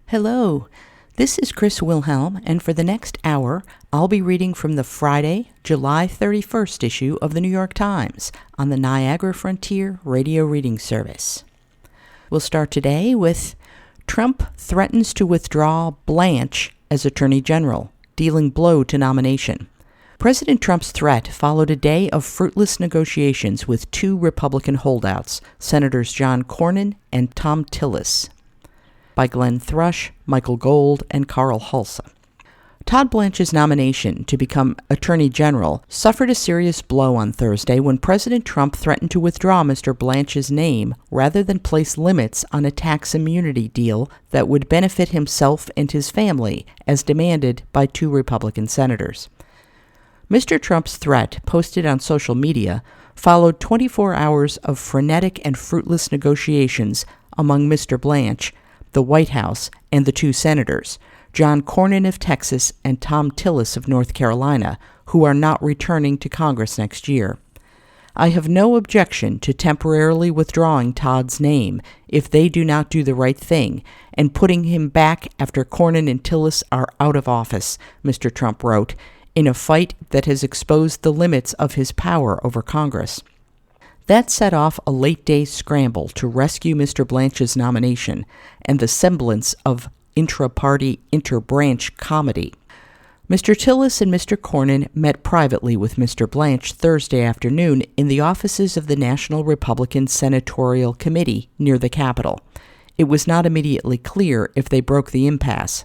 Hello, this is Chris Wilhelm, and for the next hour, I'll be reading from the Friday, July 31st issue of the New York Times on the Niagara Frontier Radio Reading Service. We'll start today with Trump threatens to withdraw Blanche as Attorney General, dealing blow to nomination. President Trump's threat followed a day of fruitless negotiations with two Republican holdouts, Senators John Cornyn and Thom Tillis. By Glenn Thrush, Michael Gold, and Carl Hulsa. Todd Blanche's nomination to become Attorney General suffered a serious blow on Thursday when President Trump threatened to withdraw Mr. Blanche's name rather than place limits on a tax immunity deal that would benefit himself and his family, as demanded by two Republican senators. Mr. Trump's threat, posted on social media, followed 24 hours of frenetic and fruitless negotiations among Mr. Blanche, the White House, and the two senators, John Cornyn of Texas and Thom Tillis of North Carolina, who are not returning to Congress next year. I have no objection to temporarily withdrawing Todd's name if they do not do the right thing, and putting him back after Cornyn and Tillis are out of office, Mr. Trump wrote, in a fight that has exposed the limits of his power over Congress. That set off a late-day scramble to rescue Mr. Blanche's nomination and the semblance of intra-party, inter-branch comedy. Mr. Tillis and Mr. Cornyn met privately with Mr. Blanche Thursday afternoon in the offices of the National Republican Senatorial Committee near the Capitol. It was not immediately clear if they broke the impasse.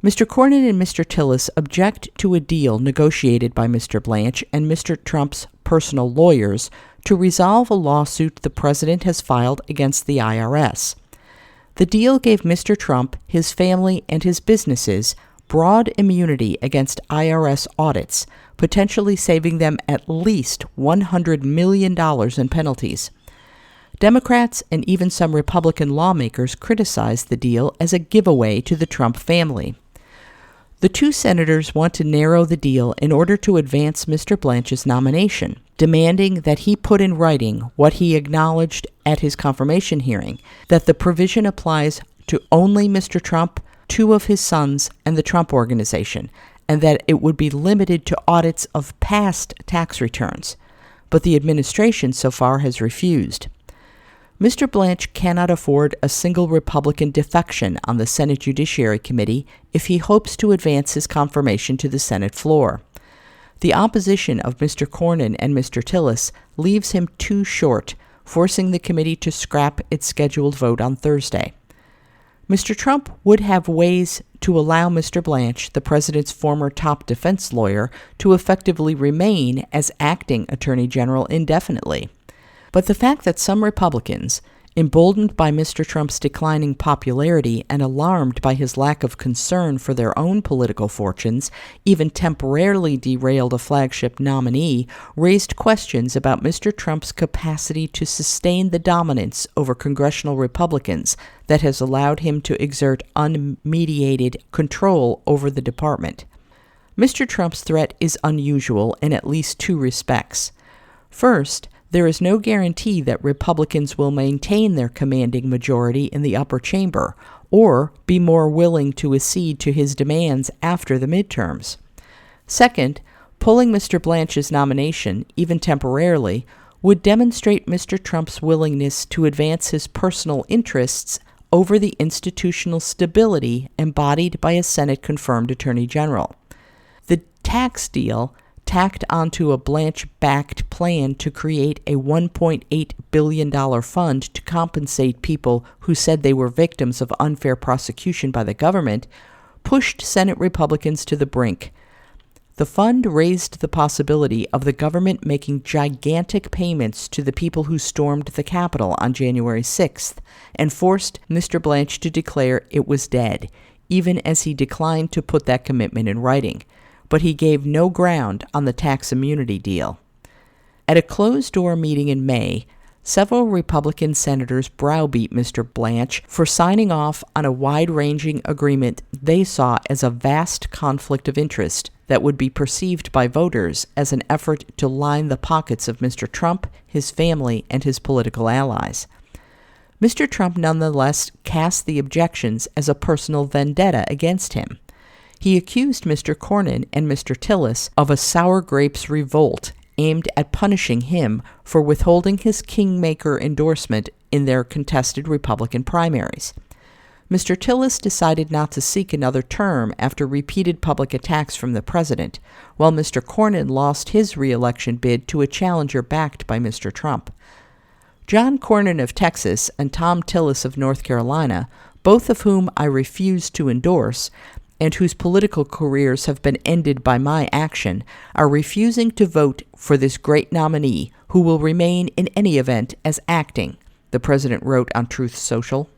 Mr. Cornyn and Mr. Tillis object to a deal negotiated by Mr. Blanche and Mr. Trump's personal lawyers to resolve a lawsuit the president has filed against the IRS. The deal gave Mr. Trump, his family, and his businesses broad immunity against IRS audits, potentially saving them at least $100 million in penalties. Democrats and even some Republican lawmakers criticized the deal as a giveaway to the Trump family. The two senators want to narrow the deal in order to advance Mr. Blanche's nomination, demanding that he put in writing what he acknowledged at his confirmation hearing, that the provision applies to only Mr. Trump, two of his sons, and the Trump Organization, and that it would be limited to audits of past tax returns. But the administration so far has refused. Mr. Blanche cannot afford a single Republican defection on the Senate Judiciary Committee if he hopes to advance his confirmation to the Senate floor. The opposition of Mr. Cornyn and Mr. Tillis leaves him too short, forcing the committee to scrap its scheduled vote on Thursday. Mr. Trump would have ways to allow Mr. Blanche, the president's former top defense lawyer, to effectively remain as acting Attorney General indefinitely. But the fact that some Republicans, emboldened by Mr. Trump's declining popularity and alarmed by his lack of concern for their own political fortunes, even temporarily derailed a flagship nominee, raised questions about Mr. Trump's capacity to sustain the dominance over congressional Republicans that has allowed him to exert unmediated control over the department. Mr. Trump's threat is unusual in at least two respects. First, there is no guarantee that Republicans will maintain their commanding majority in the upper chamber or be more willing to accede to his demands after the midterms. Second, pulling Mr. Blanche's nomination, even temporarily, would demonstrate Mr. Trump's willingness to advance his personal interests over the institutional stability embodied by a Senate-confirmed Attorney General. The tax deal tacked onto a Blanche-backed plan to create a $1.8 billion fund to compensate people who said they were victims of unfair prosecution by the government, pushed Senate Republicans to the brink. The fund raised the possibility of the government making gigantic payments to the people who stormed the Capitol on January 6th and forced Mr. Blanche to declare it was dead, even as he declined to put that commitment in writing. But he gave no ground on the tax immunity deal. At a closed-door meeting in May, several Republican senators browbeat Mr. Blanche for signing off on a wide-ranging agreement they saw as a vast conflict of interest that would be perceived by voters as an effort to line the pockets of Mr. Trump, his family, and his political allies. Mr. Trump nonetheless cast the objections as a personal vendetta against him. He accused Mr. Cornyn and Mr. Tillis of a sour grapes revolt aimed at punishing him for withholding his kingmaker endorsement in their contested Republican primaries. Mr. Tillis decided not to seek another term after repeated public attacks from the president, while Mr. Cornyn lost his re-election bid to a challenger backed by Mr. Trump. John Cornyn of Texas and Thom Tillis of North Carolina, both of whom I refuse to endorse, and whose political careers have been ended by my action, are refusing to vote for this great nominee, who will remain in any event as acting, the president wrote on Truth Social.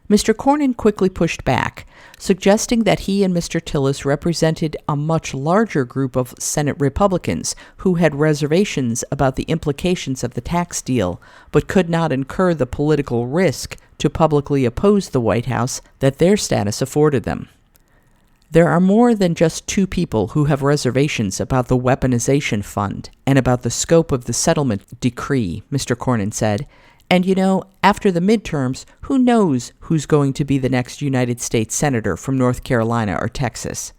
Mr. Cornyn quickly pushed back, suggesting that he and Mr. Tillis represented a much larger group of Senate Republicans who had reservations about the implications of the tax deal, but could not incur the political risk to publicly oppose the White House that their status afforded them. There are more than just two people who have reservations about the weaponization fund and about the scope of the settlement decree, Mr. Cornyn said. And after the midterms, who knows who's going to be the next United States Senator from North Carolina or Texas?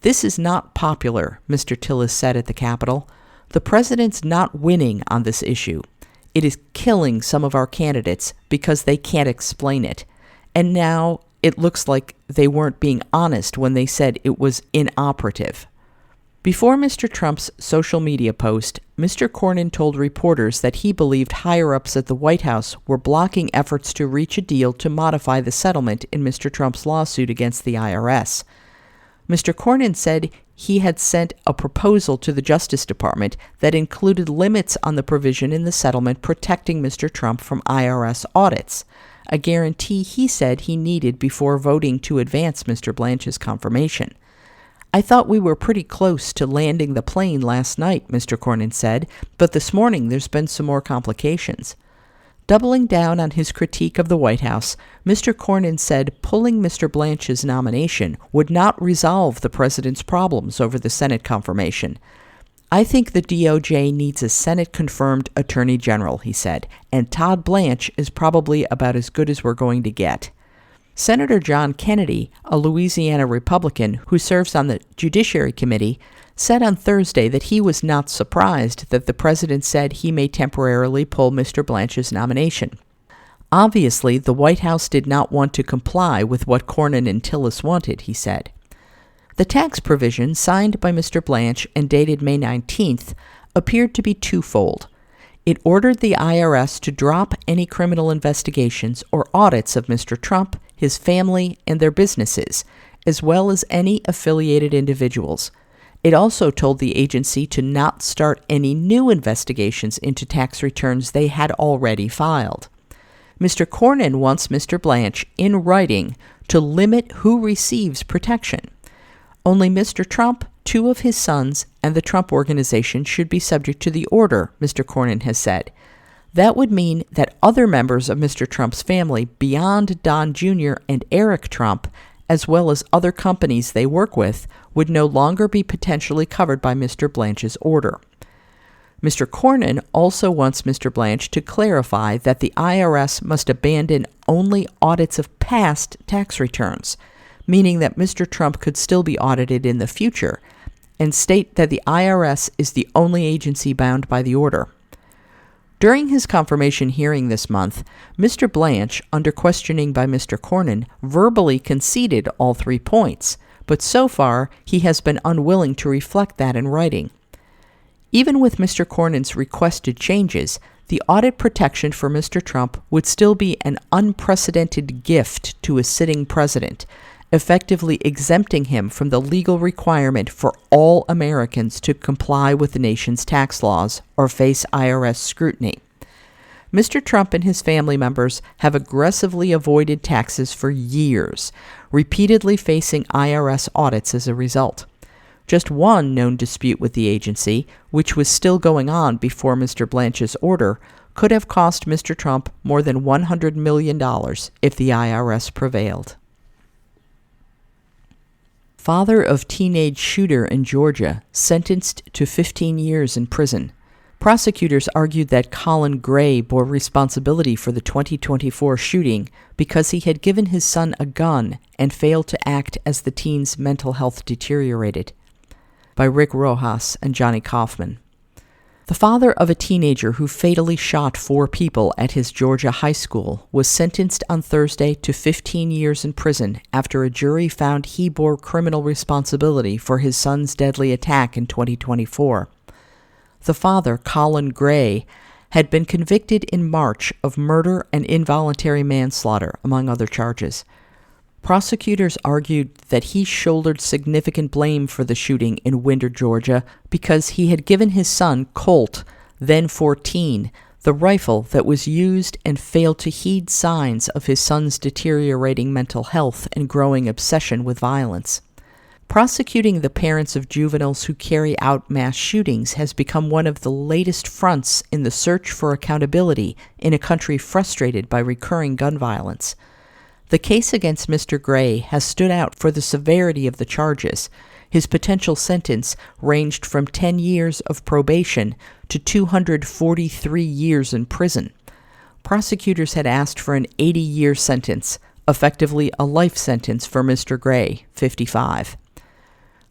This is not popular, Mr. Tillis said at the Capitol. The president's not winning on this issue. It is killing some of our candidates because they can't explain it. And now it looks like they weren't being honest when they said it was inoperative. Before Mr. Trump's social media post, Mr. Cornyn told reporters that he believed higher-ups at the White House were blocking efforts to reach a deal to modify the settlement in Mr. Trump's lawsuit against the IRS. Mr. Cornyn said he had sent a proposal to the Justice Department that included limits on the provision in the settlement protecting Mr. Trump from IRS audits, a guarantee he said he needed before voting to advance Mr. Blanche's confirmation. I thought we were pretty close to landing the plane last night, Mr. Cornyn said, but this morning there's been some more complications. Doubling down on his critique of the White House, Mr. Cornyn said pulling Mr. Blanche's nomination would not resolve the president's problems over the Senate confirmation. I think the DOJ needs a Senate-confirmed attorney general, he said, and Todd Blanche is probably about as good as we're going to get. Senator John Kennedy, a Louisiana Republican who serves on the Judiciary Committee, said on Thursday that he was not surprised that the president said he may temporarily pull Mr. Blanche's nomination. Obviously, the White House did not want to comply with what Cornyn and Tillis wanted, he said. The tax provision signed by Mr. Blanche and dated May 19th appeared to be twofold. It ordered the IRS to drop any criminal investigations or audits of Mr. Trump, his family, and their businesses, as well as any affiliated individuals. It also told the agency to not start any new investigations into tax returns they had already filed. Mr. Cornyn wants Mr. Blanche, in writing, to limit who receives protection. Only Mr. Trump, two of his sons, and the Trump Organization should be subject to the order, Mr. Cornyn has said. That would mean that other members of Mr. Trump's family beyond Don Jr. and Eric Trump, as well as other companies they work with, would no longer be potentially covered by Mr. Blanche's order. Mr. Cornyn also wants Mr. Blanche to clarify that the IRS must abandon only audits of past tax returns, meaning that Mr. Trump could still be audited in the future, and state that the IRS is the only agency bound by the order. During his confirmation hearing this month, Mr. Blanche, under questioning by Mr. Cornyn, verbally conceded all 3 points, but so far he has been unwilling to reflect that in writing. Even with Mr. Cornyn's requested changes, the audit protection for Mr. Trump would still be an unprecedented gift to a sitting president, effectively exempting him from the legal requirement for all Americans to comply with the nation's tax laws or face IRS scrutiny. Mr. Trump and his family members have aggressively avoided taxes for years, repeatedly facing IRS audits as a result. Just one known dispute with the agency, which was still going on before Mr. Blanche's order, could have cost Mr. Trump more than $100 million if the IRS prevailed. Father of teenage shooter in Georgia sentenced to 15 years in prison. Prosecutors argued that Colin Gray bore responsibility for the 2024 shooting because he had given his son a gun and failed to act as the teen's mental health deteriorated. By Rick Rojas and Johnny Kaufman. The father of a teenager who fatally shot 4 people at his Georgia high school was sentenced on Thursday to 15 years in prison after a jury found he bore criminal responsibility for his son's deadly attack in 2024. The father, Colin Gray, had been convicted in March of murder and involuntary manslaughter, among other charges. Prosecutors argued that he shouldered significant blame for the shooting in Winder, Georgia, because he had given his son, Colt, then 14, the rifle that was used and failed to heed signs of his son's deteriorating mental health and growing obsession with violence. Prosecuting the parents of juveniles who carry out mass shootings has become one of the latest fronts in the search for accountability in a country frustrated by recurring gun violence. The case against Mr. Gray has stood out for the severity of the charges. His potential sentence ranged from 10 years of probation to 243 years in prison. Prosecutors had asked for an 80-year sentence, effectively a life sentence for Mr. Gray, 55.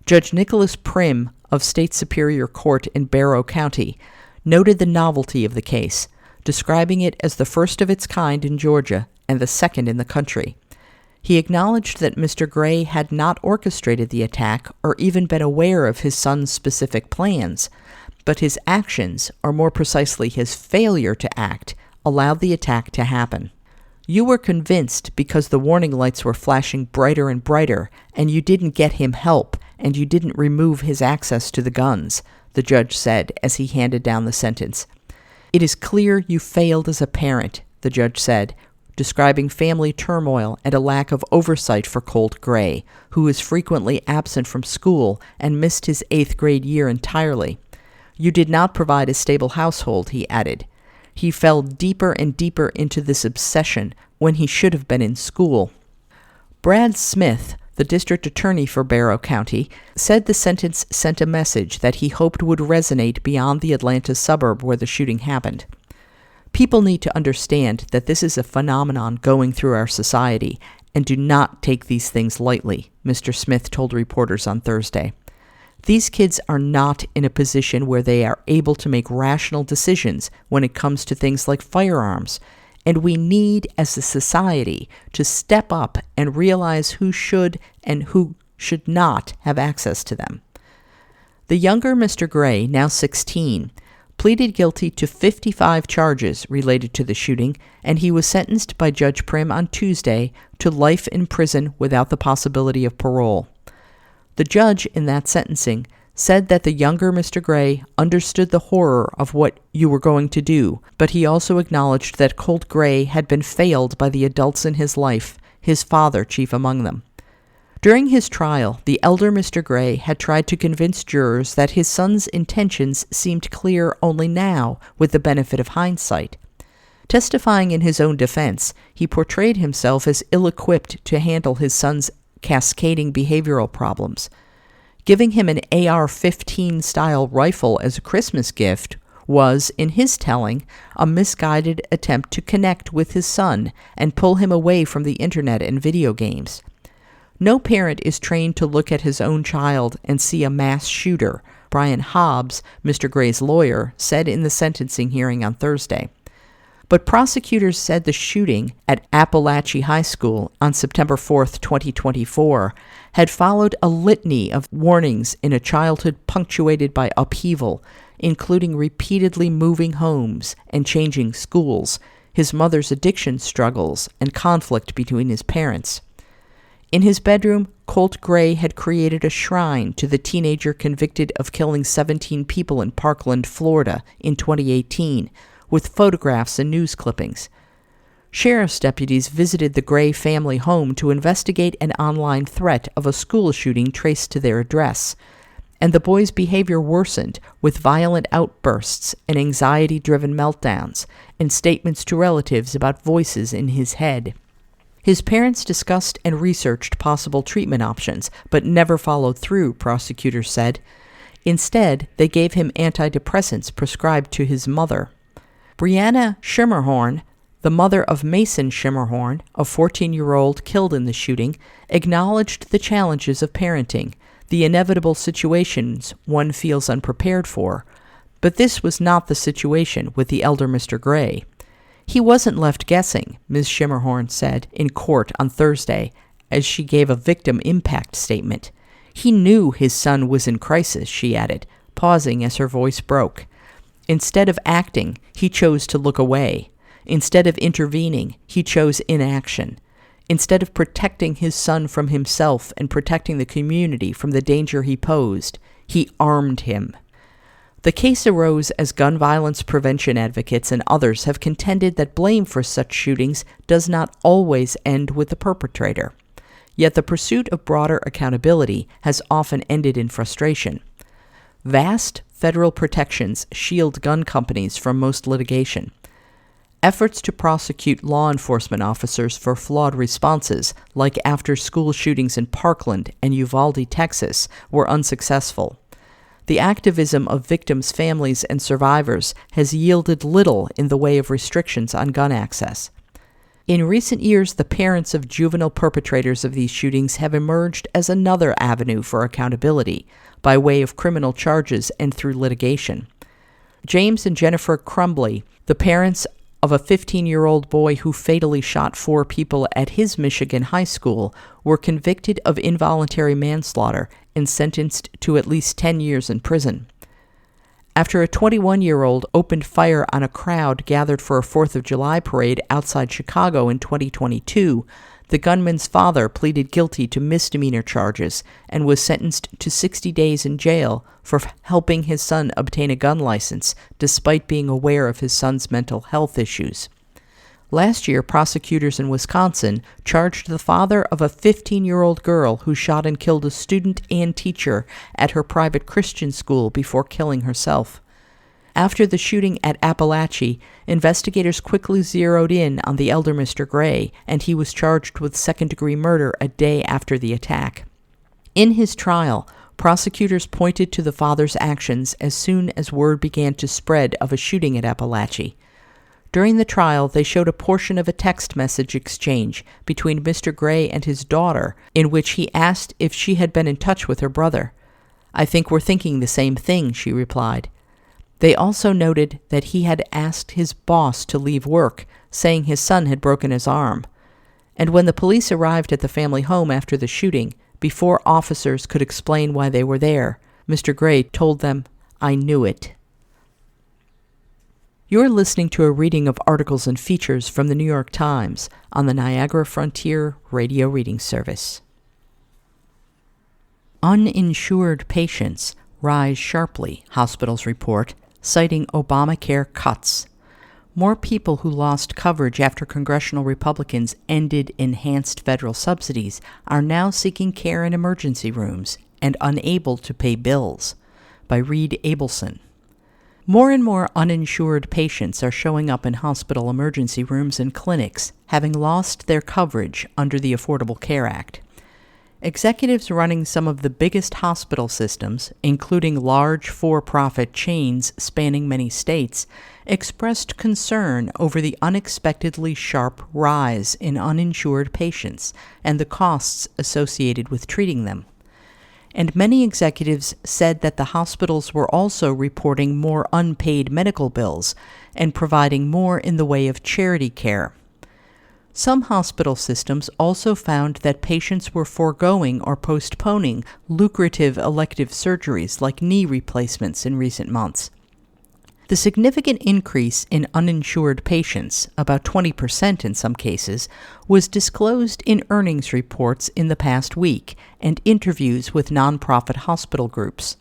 Judge Nicholas Prim of State Superior Court in Barrow County noted the novelty of the case, describing it as the first of its kind in Georgia and the second in the country. He acknowledged that Mr. Gray had not orchestrated the attack or even been aware of his son's specific plans, but his actions, or more precisely his failure to act, allowed the attack to happen. You were convinced because the warning lights were flashing brighter and brighter, and you didn't get him help, and you didn't remove his access to the guns, the judge said as he handed down the sentence. It is clear you failed as a parent, the judge said, describing family turmoil and a lack of oversight for Colt Gray, who is frequently absent from school and missed his 8th grade year entirely. You did not provide a stable household, he added. He fell deeper and deeper into this obsession when he should have been in school. Brad Smith, the district attorney for Barrow County, said the sentence sent a message that he hoped would resonate beyond the Atlanta suburb where the shooting happened. People need to understand that this is a phenomenon going through our society, and do not take these things lightly, Mr. Smith told reporters on Thursday. These kids are not in a position where they are able to make rational decisions when it comes to things like firearms, and we need, as a society, to step up and realize who should and who should not have access to them. The younger Mr. Gray, now 16, pleaded guilty to 55 charges related to the shooting, and he was sentenced by Judge Prim on Tuesday to life in prison without the possibility of parole. The judge in that sentencing said that the younger Mr. Gray understood the horror of what you were going to do, but he also acknowledged that Colt Gray had been failed by the adults in his life, his father chief among them. During his trial, the elder Mr. Gray had tried to convince jurors that his son's intentions seemed clear only now with the benefit of hindsight. Testifying in his own defense, he portrayed himself as ill-equipped to handle his son's cascading behavioral problems. Giving him an AR-15-style rifle as a Christmas gift was, in his telling, a misguided attempt to connect with his son and pull him away from the internet and video games. No parent is trained to look at his own child and see a mass shooter, Brian Hobbs, Mr. Gray's lawyer, said in the sentencing hearing on Thursday. But prosecutors said the shooting at Appalachia High School on September 4, 2024, had followed a litany of warnings in a childhood punctuated by upheaval, including repeatedly moving homes and changing schools, his mother's addiction struggles, and conflict between his parents. In his bedroom, Colt Gray had created a shrine to the teenager convicted of killing 17 people in Parkland, Florida in 2018, with photographs and news clippings. Sheriff's deputies visited the Gray family home to investigate an online threat of a school shooting traced to their address, and the boy's behavior worsened with violent outbursts and anxiety-driven meltdowns, and statements to relatives about voices in his head. His parents discussed and researched possible treatment options, but never followed through, prosecutors said. Instead, they gave him antidepressants prescribed to his mother. Brianna Schermerhorn, the mother of Mason Schermerhorn, a 14-year-old killed in the shooting, acknowledged the challenges of parenting, the inevitable situations one feels unprepared for. But this was not the situation with the elder Mr. Gray. He wasn't left guessing, Ms. Schermerhorn said in court on Thursday as she gave a victim impact statement. He knew his son was in crisis, she added, pausing as her voice broke. Instead of acting, he chose to look away. Instead of intervening, he chose inaction. Instead of protecting his son from himself and protecting the community from the danger he posed, he armed him. The case arose as gun violence prevention advocates and others have contended that blame for such shootings does not always end with the perpetrator. Yet the pursuit of broader accountability has often ended in frustration. Vast federal protections shield gun companies from most litigation. Efforts to prosecute law enforcement officers for flawed responses, like after-school shootings in Parkland and Uvalde, Texas, were unsuccessful. The activism of victims' families and survivors has yielded little in the way of restrictions on gun access. In recent years, the parents of juvenile perpetrators of these shootings have emerged as another avenue for accountability, by way of criminal charges and through litigation. James and Jennifer Crumbley, the parents of a 15-year-old boy who fatally shot 4 people at his Michigan high school, were convicted of involuntary manslaughter and sentenced to at least 10 years in prison. After a 21-year-old opened fire on a crowd gathered for a 4th of July parade outside Chicago in 2022, the gunman's father pleaded guilty to misdemeanor charges and was sentenced to 60 days in jail for helping his son obtain a gun license, despite being aware of his son's mental health issues. Last year, prosecutors in Wisconsin charged the father of a 15-year-old girl who shot and killed a student and teacher at her private Christian school before killing herself. After the shooting at Appalachia, investigators quickly zeroed in on the elder Mr. Gray, and he was charged with second-degree murder a day after the attack. In his trial, prosecutors pointed to the father's actions as soon as word began to spread of a shooting at Appalachia. During the trial, they showed a portion of a text message exchange between Mr. Gray and his daughter, in which he asked if she had been in touch with her brother. "I think we're thinking the same thing," she replied. They also noted that he had asked his boss to leave work, saying his son had broken his arm. And when the police arrived at the family home after the shooting, before officers could explain why they were there, Mr. Gray told them, "I knew it." You're listening to a reading of articles and features from the New York Times on the Niagara Frontier Radio Reading Service. Uninsured patients rise sharply, hospitals report, citing Obamacare cuts. More people who lost coverage after congressional Republicans ended enhanced federal subsidies are now seeking care in emergency rooms and unable to pay bills. By Reed Abelson. More and more uninsured patients are showing up in hospital emergency rooms and clinics, having lost their coverage under the Affordable Care Act. Executives running some of the biggest hospital systems, including large for-profit chains spanning many states, expressed concern over the unexpectedly sharp rise in uninsured patients and the costs associated with treating them. And many executives said that the hospitals were also reporting more unpaid medical bills and providing more in the way of charity care. Some hospital systems also found that patients were foregoing or postponing lucrative elective surgeries like knee replacements in recent months. The significant increase in uninsured patients, about 20% in some cases, was disclosed in earnings reports in the past week and interviews with nonprofit hospital groups.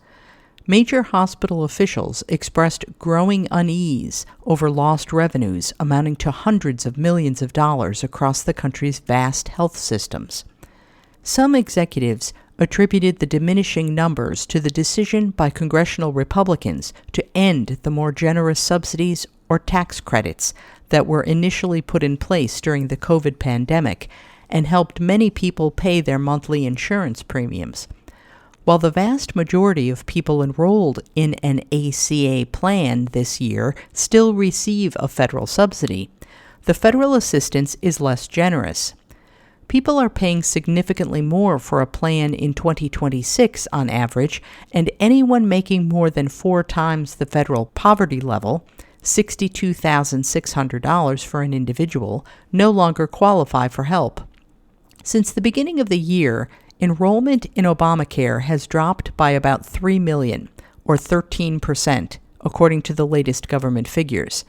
Major hospital officials expressed growing unease over lost revenues amounting to hundreds of millions of dollars across the country's vast health systems. Some executives attributed the diminishing numbers to the decision by congressional Republicans to end the more generous subsidies or tax credits that were initially put in place during the COVID pandemic and helped many people pay their monthly insurance premiums. While the vast majority of people enrolled in an ACA plan this year still receive a federal subsidy, the federal assistance is less generous. People are paying significantly more for a plan in 2026 on average, and anyone making more than 4 times the federal poverty level, $62,600 for an individual, no longer qualify for help. Since the beginning of the year, enrollment in Obamacare has dropped by about 3 million, or 13%, according to the latest government figures.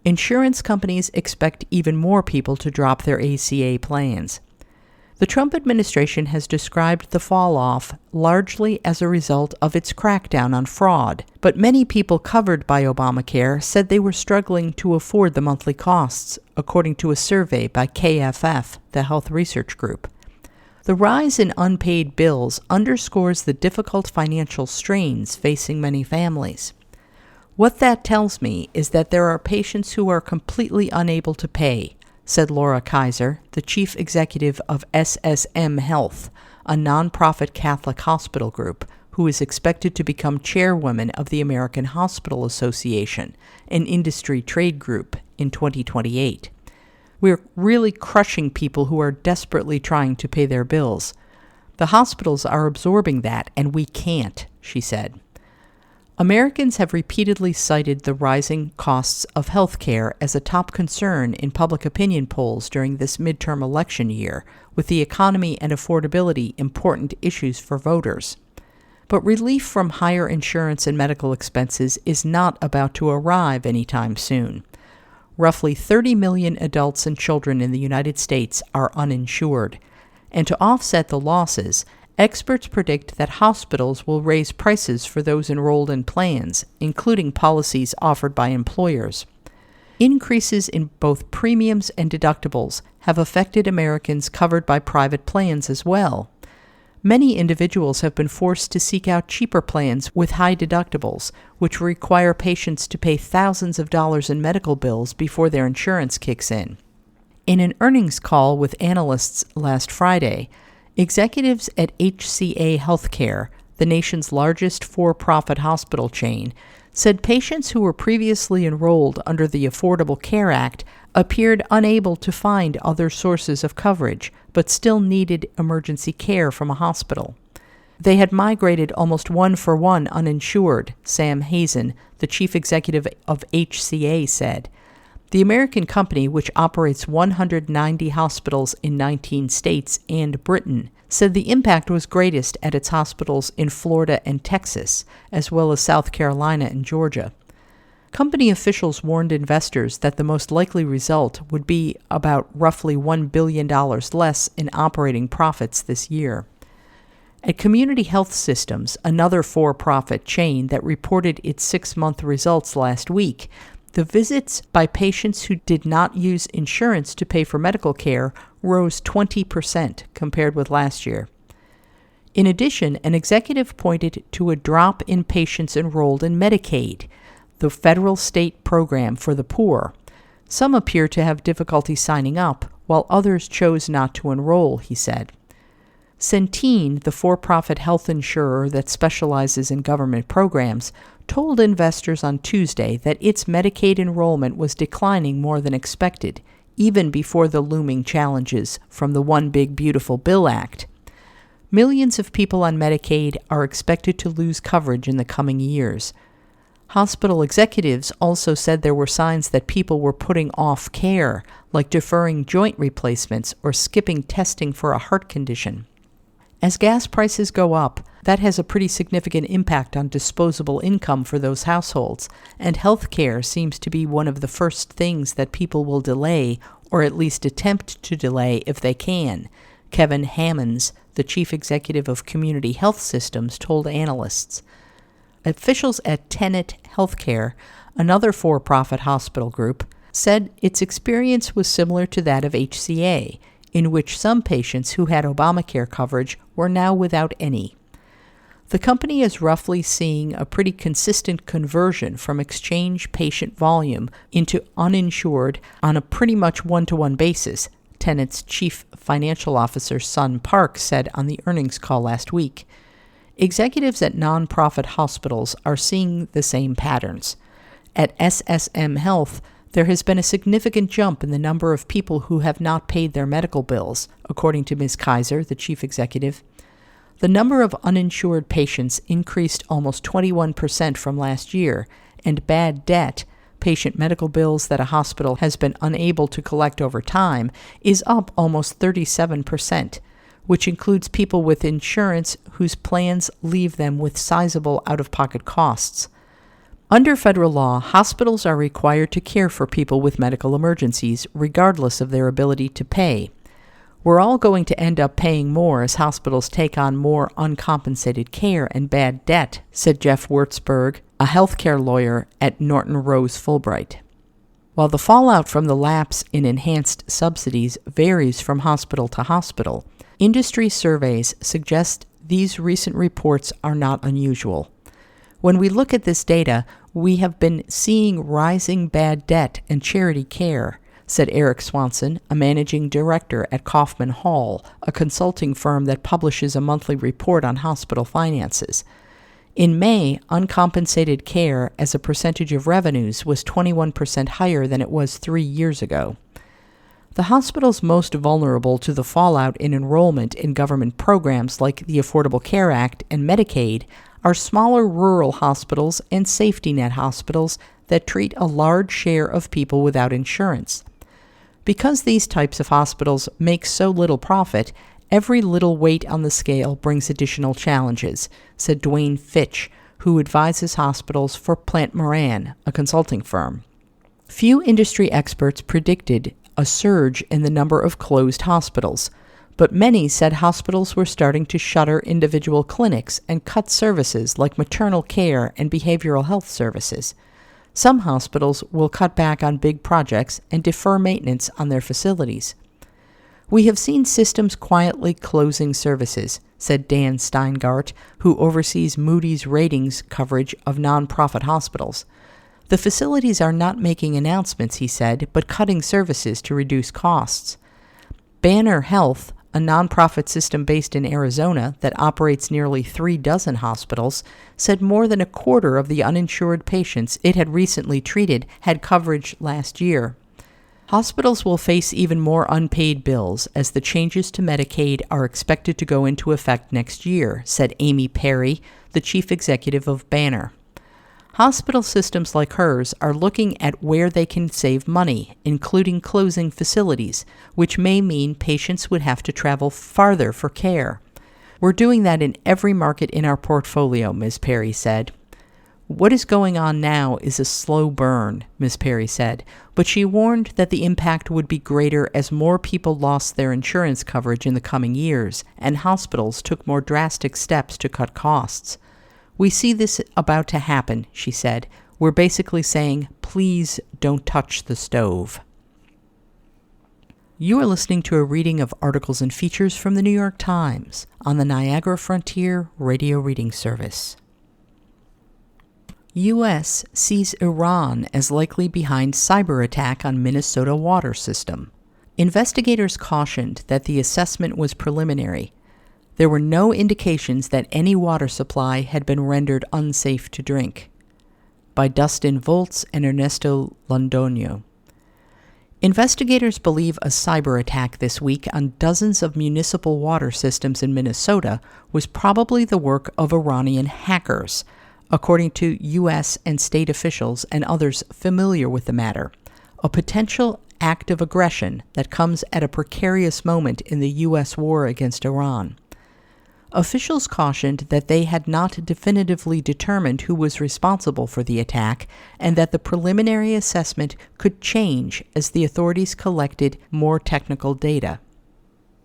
Insurance companies expect even more people to drop their ACA plans. The Trump administration has described the fall-off largely as a result of its crackdown on fraud, but many people covered by Obamacare said they were struggling to afford the monthly costs, according to a survey by KFF, the health research group. The rise in unpaid bills underscores the difficult financial strains facing many families. What that tells me is that there are patients who are completely unable to pay, said Laura Kaiser, the chief executive of SSM Health, a nonprofit Catholic hospital group, who is expected to become chairwoman of the American Hospital Association, an industry trade group, in 2028. We're really crushing people who are desperately trying to pay their bills. The hospitals are absorbing that, and we can't, she said. Americans have repeatedly cited the rising costs of health care as a top concern in public opinion polls during this midterm election year, with the economy and affordability important issues for voters. But relief from higher insurance and medical expenses is not about to arrive anytime soon. Roughly 30 million adults and children in the United States are uninsured, and to offset the losses, experts predict that hospitals will raise prices for those enrolled in plans, including policies offered by employers. Increases in both premiums and deductibles have affected Americans covered by private plans as well. Many individuals have been forced to seek out cheaper plans with high deductibles, which require patients to pay thousands of dollars in medical bills before their insurance kicks in. In an earnings call with analysts last Friday, executives at HCA Healthcare, the nation's largest for-profit hospital chain, said patients who were previously enrolled under the Affordable Care Act appeared unable to find other sources of coverage, but still needed emergency care from a hospital. They had migrated almost one-for-one uninsured, Sam Hazen, the chief executive of HCA, said. The American company, which operates 190 hospitals in 19 states and Britain, said the impact was greatest at its hospitals in Florida and Texas, as well as South Carolina and Georgia. Company officials warned investors that the most likely result would be about roughly $1 billion less in operating profits this year. At Community Health Systems, another for-profit chain that reported its 6-month results last week, the visits by patients who did not use insurance to pay for medical care rose 20% compared with last year. In addition, an executive pointed to a drop in patients enrolled in Medicaid, the federal state program for the poor. Some appear to have difficulty signing up, while others chose not to enroll, he said. Centene, the for-profit health insurer that specializes in government programs, told investors on Tuesday that its Medicaid enrollment was declining more than expected, even before the looming challenges from the One Big Beautiful Bill Act. Millions of people on Medicaid are expected to lose coverage in the coming years. Hospital executives also said there were signs that people were putting off care, like deferring joint replacements or skipping testing for a heart condition. As gas prices go up, that has a pretty significant impact on disposable income for those households, and health care seems to be one of the first things that people will delay, or at least attempt to delay if they can, Kevin Hammonds, the chief executive of Community Health Systems, told analysts. Officials at Tenet Healthcare, another for-profit hospital group, said its experience was similar to that of HCA, in which some patients who had Obamacare coverage were now without any. The company is roughly seeing a pretty consistent conversion from exchange patient volume into uninsured on a pretty much one-to-one basis, Tenet's chief financial officer Sun Park said on the earnings call last week. Executives at nonprofit hospitals are seeing the same patterns. At SSM Health, there has been a significant jump in the number of people who have not paid their medical bills, according to Ms. Kaiser, the chief executive. The number of uninsured patients increased almost 21% from last year, and bad debt, patient medical bills that a hospital has been unable to collect over time, is up almost 37%, which includes people with insurance whose plans leave them with sizable out-of-pocket costs. Under federal law, hospitals are required to care for people with medical emergencies, regardless of their ability to pay. We're all going to end up paying more as hospitals take on more uncompensated care and bad debt, said Jeff Wurzburg, a healthcare lawyer at Norton Rose Fulbright. While the fallout from the lapse in enhanced subsidies varies from hospital to hospital, industry surveys suggest these recent reports are not unusual. When we look at this data, we have been seeing rising bad debt and charity care, said Eric Swanson, a managing director at Kaufman Hall, a consulting firm that publishes a monthly report on hospital finances. In May, uncompensated care as a percentage of revenues was 21% higher than it was 3 years ago. The hospitals most vulnerable to the fallout in enrollment in government programs like the Affordable Care Act and Medicaid are smaller rural hospitals and safety net hospitals that treat a large share of people without insurance. Because these types of hospitals make so little profit, every little weight on the scale brings additional challenges, said Dwayne Fitch, who advises hospitals for Plant Moran, a consulting firm. Few industry experts predicted a surge in the number of closed hospitals, but many said hospitals were starting to shutter individual clinics and cut services like maternal care and behavioral health services. Some hospitals will cut back on big projects and defer maintenance on their facilities. We have seen systems quietly closing services, said Dan Steingart, who oversees Moody's ratings coverage of nonprofit hospitals. The facilities are not making announcements, he said, but cutting services to reduce costs. Banner Health, a nonprofit system based in Arizona that operates nearly 36 hospitals, said more than a quarter of the uninsured patients it had recently treated had coverage last year. Hospitals will face even more unpaid bills as the changes to Medicaid are expected to go into effect next year, said Amy Perry, the chief executive of Banner. Hospital systems like hers are looking at where they can save money, including closing facilities, which may mean patients would have to travel farther for care. We're doing that in every market in our portfolio, Ms. Perry said. What is going on now is a slow burn, Ms. Perry said, but she warned that the impact would be greater as more people lost their insurance coverage in the coming years, and hospitals took more drastic steps to cut costs. We see this about to happen, she said. We're basically saying, please don't touch the stove. You are listening to a reading of articles and features from the New York Times on the Niagara Frontier Radio Reading Service. U.S. sees Iran as likely behind cyber attack on Minnesota water system. Investigators cautioned that the assessment was preliminary. There were no indications that any water supply had been rendered unsafe to drink. By Dustin Volz and Ernesto Londoño. Investigators believe a cyber attack this week on dozens of municipal water systems in Minnesota was probably the work of Iranian hackers, according to U.S. and state officials and others familiar with the matter, a potential act of aggression that comes at a precarious moment in the U.S. war against Iran. Officials cautioned that they had not definitively determined who was responsible for the attack and that the preliminary assessment could change as the authorities collected more technical data.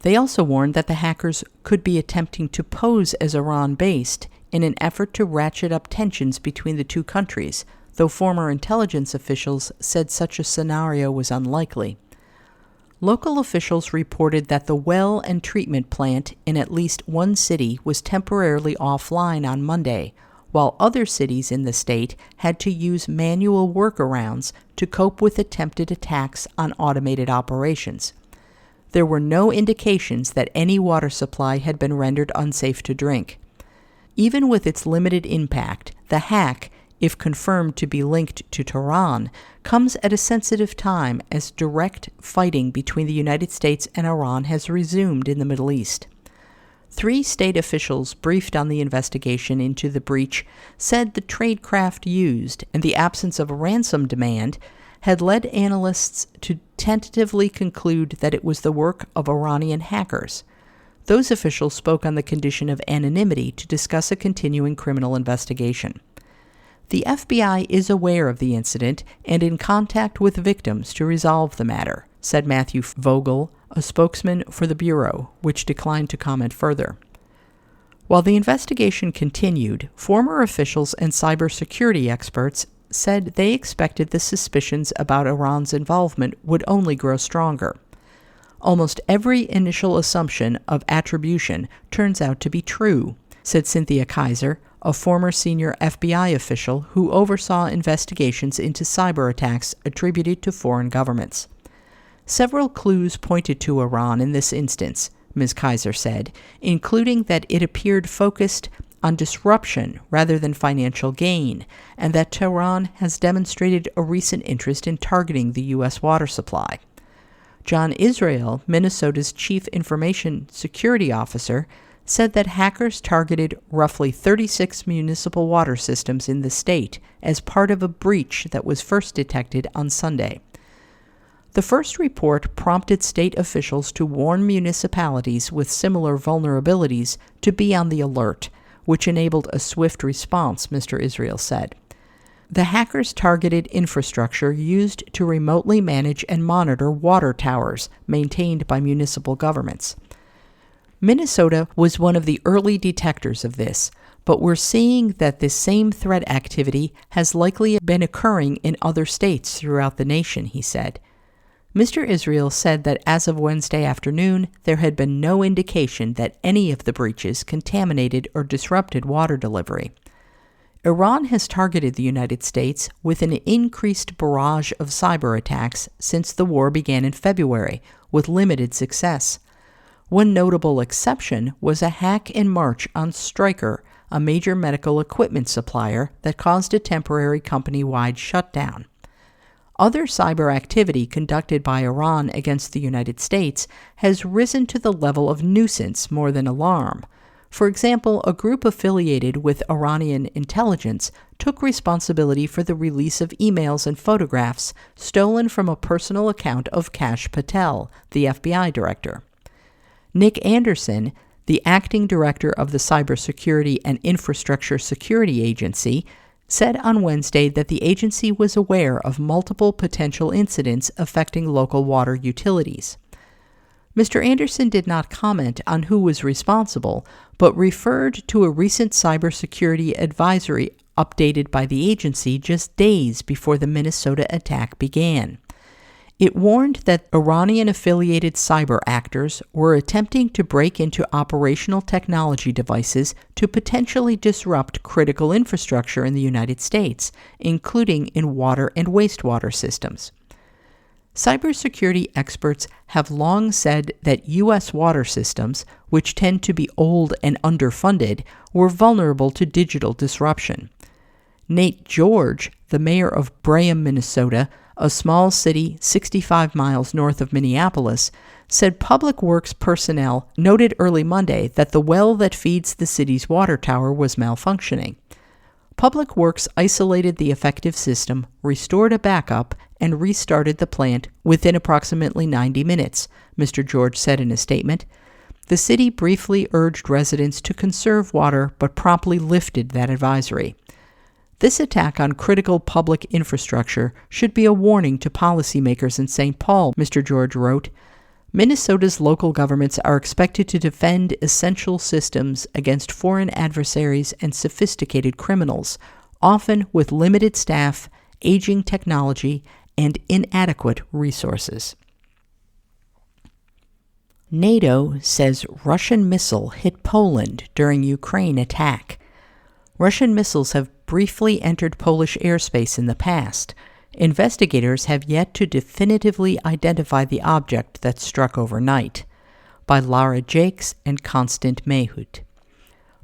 They also warned that the hackers could be attempting to pose as Iran-based in an effort to ratchet up tensions between the two countries, though former intelligence officials said such a scenario was unlikely. Local officials reported that the well and treatment plant in at least one city was temporarily offline on Monday, while other cities in the state had to use manual workarounds to cope with attempted attacks on automated operations. There were no indications that any water supply had been rendered unsafe to drink. Even with its limited impact, the hack, if confirmed to be linked to Tehran, comes at a sensitive time as direct fighting between the United States and Iran has resumed in the Middle East. 3 state officials briefed on the investigation into the breach said the tradecraft used and the absence of a ransom demand had led analysts to tentatively conclude that it was the work of Iranian hackers. Those officials spoke on the condition of anonymity to discuss a continuing criminal investigation. The FBI is aware of the incident and in contact with victims to resolve the matter, said Matthew Vogel, a spokesman for the Bureau, which declined to comment further. While the investigation continued, former officials and cybersecurity experts said they expected the suspicions about Iran's involvement would only grow stronger. Almost every initial assumption of attribution turns out to be true, said Cynthia Kaiser, a former senior FBI official who oversaw investigations into cyber attacks attributed to foreign governments. Several clues pointed to Iran in this instance, Ms. Kaiser said, including that it appeared focused on disruption rather than financial gain, and that Tehran has demonstrated a recent interest in targeting the U.S. water supply. John Israel, Minnesota's chief information security officer, said that hackers targeted roughly 36 municipal water systems in the state as part of a breach that was first detected on Sunday. The first report prompted state officials to warn municipalities with similar vulnerabilities to be on the alert, which enabled a swift response, Mr. Israel said. The hackers targeted infrastructure used to remotely manage and monitor water towers maintained by municipal governments. Minnesota was one of the early detectors of this, but we're seeing that this same threat activity has likely been occurring in other states throughout the nation, he said. Mr. Israel said that as of Wednesday afternoon, there had been no indication that any of the breaches contaminated or disrupted water delivery. Iran has targeted the United States with an increased barrage of cyber attacks since the war began in February, with limited success. One notable exception was a hack in March on Stryker, a major medical equipment supplier that caused a temporary company-wide shutdown. Other cyber activity conducted by Iran against the United States has risen to the level of nuisance more than alarm. For example, a group affiliated with Iranian intelligence took responsibility for the release of emails and photographs stolen from a personal account of Kash Patel, the FBI director. Nick Anderson, the acting director of the Cybersecurity and Infrastructure Security Agency, said on Wednesday that the agency was aware of multiple potential incidents affecting local water utilities. Mr. Anderson did not comment on who was responsible, but referred to a recent cybersecurity advisory updated by the agency just days before the Minnesota attack began. It warned that Iranian-affiliated cyber actors were attempting to break into operational technology devices to potentially disrupt critical infrastructure in the United States, including in water and wastewater systems. Cybersecurity experts have long said that U.S. water systems, which tend to be old and underfunded, were vulnerable to digital disruption. Nate George, the mayor of Braham, Minnesota, a small city 65 miles north of Minneapolis, said Public Works personnel noted early Monday that the well that feeds the city's water tower was malfunctioning. Public Works isolated the affected system, restored a backup, and restarted the plant within approximately 90 minutes, Mr. George said in a statement. The city briefly urged residents to conserve water but promptly lifted that advisory. This attack on critical public infrastructure should be a warning to policymakers in St. Paul, Mr. George wrote. Minnesota's local governments are expected to defend essential systems against foreign adversaries and sophisticated criminals, often with limited staff, aging technology, and inadequate resources. NATO says Russian missile hit Poland during Ukraine attack. Russian missiles have briefly entered Polish airspace in the past. Investigators have yet to definitively identify the object that struck overnight. By Lara Jakes and Constant Mayhut.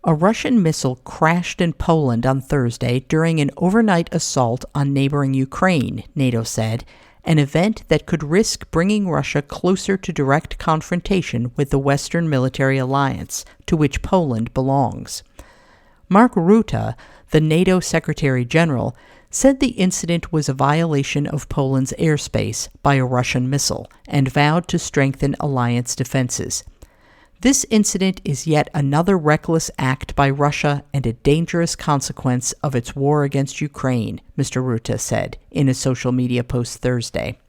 A Russian missile crashed in Poland on Thursday during an overnight assault on neighboring Ukraine, NATO said, an event that could risk bringing Russia closer to direct confrontation with the Western military alliance, to which Poland belongs. Mark Rutte, the NATO Secretary General, said the incident was a violation of Poland's airspace by a Russian missile and vowed to strengthen alliance defenses. This incident is yet another reckless act by Russia and a dangerous consequence of its war against Ukraine, Mr. Rutte said in a social media post Thursday.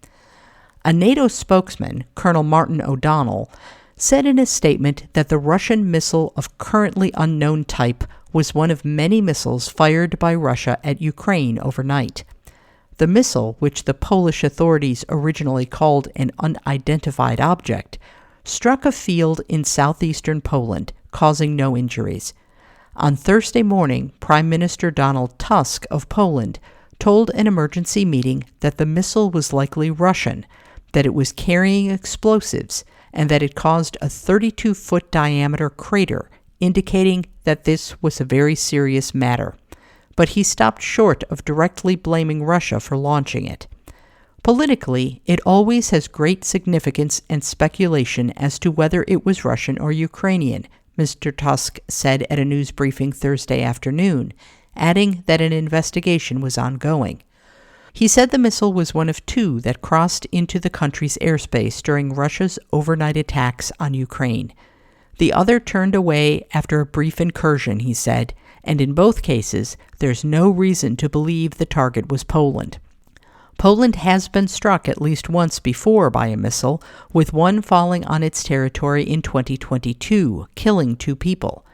A NATO spokesman, Colonel Martin O'Donnell, said in a statement that the Russian missile of currently unknown type was one of many missiles fired by Russia at Ukraine overnight. The missile, which the Polish authorities originally called an unidentified object, struck a field in southeastern Poland, causing no injuries. On Thursday morning, Prime Minister Donald Tusk of Poland told an emergency meeting that the missile was likely Russian, that it was carrying explosives, and that it caused a 32-foot diameter crater, indicating that this was a very serious matter. But he stopped short of directly blaming Russia for launching it. Politically, it always has great significance and speculation as to whether it was Russian or Ukrainian, Mr. Tusk said at a news briefing Thursday afternoon, adding that an investigation was ongoing. He said the missile was one of two that crossed into the country's airspace during Russia's overnight attacks on Ukraine. The other turned away after a brief incursion, he said, and in both cases, there's no reason to believe the target was Poland. Poland has been struck at least once before by a missile, with one falling on its territory in 2022, killing 2 people.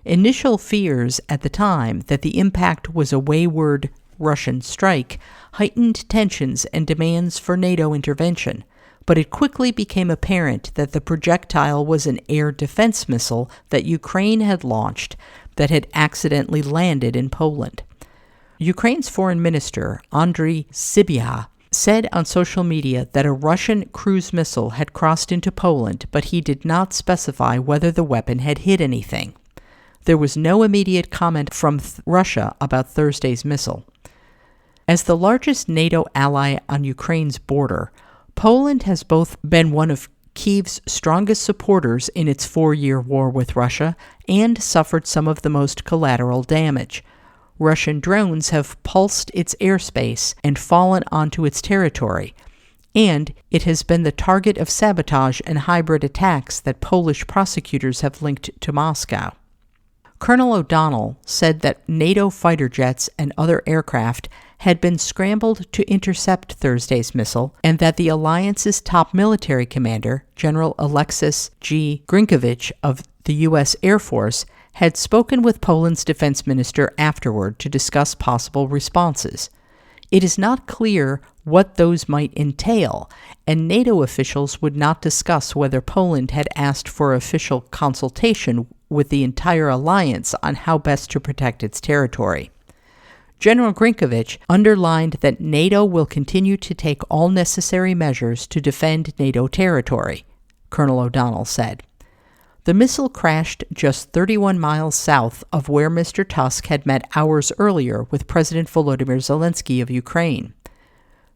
Initial fears at the time that the impact was a wayward Russian strike heightened tensions and demands for NATO intervention, but it quickly became apparent that the projectile was an air defense missile that Ukraine had launched that had accidentally landed in Poland. Ukraine's foreign minister, Andriy Sybiha, said on social media that a Russian cruise missile had crossed into Poland, but he did not specify whether the weapon had hit anything. There was no immediate comment from Russia about Thursday's missile. As the largest NATO ally on Ukraine's border, Poland has both been one of Kyiv's strongest supporters in its 4-year war with Russia and suffered some of the most collateral damage. Russian drones have pulsed its airspace and fallen onto its territory, and it has been the target of sabotage and hybrid attacks that Polish prosecutors have linked to Moscow. Colonel O'Donnell said that NATO fighter jets and other aircraft had been scrambled to intercept Thursday's missile, and that the alliance's top military commander, General Alexis G. Grinkovich of the U.S. Air Force, had spoken with Poland's defense minister afterward to discuss possible responses. It is not clear what those might entail, and NATO officials would not discuss whether Poland had asked for official consultation with the entire alliance on how best to protect its territory. General Grinkovich underlined that NATO will continue to take all necessary measures to defend NATO territory, Colonel O'Donnell said. The missile crashed just 31 miles south of where Mr. Tusk had met hours earlier with President Volodymyr Zelensky of Ukraine.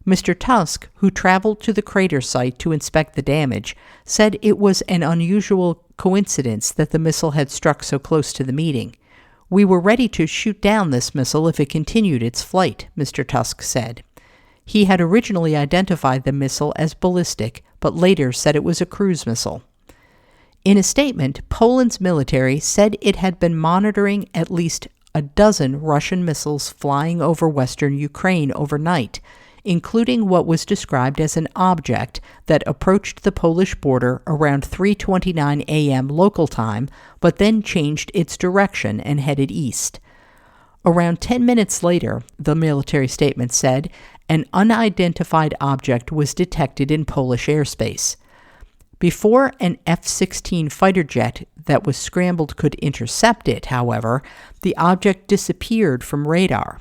Mr. Tusk, who traveled to the crater site to inspect the damage, said it was an unusual coincidence that the missile had struck so close to the meeting. "We were ready to shoot down this missile if it continued its flight," Mr. Tusk said. He had originally identified the missile as ballistic, but later said it was a cruise missile. In a statement, Poland's military said it had been monitoring at least a dozen Russian missiles flying over western Ukraine overnight, including what was described as an object that approached the Polish border around 3:29 a.m. local time, but then changed its direction and headed east. Around 10 minutes later, the military statement said, an unidentified object was detected in Polish airspace. Before an F-16 fighter jet that was scrambled could intercept it, however, the object disappeared from radar.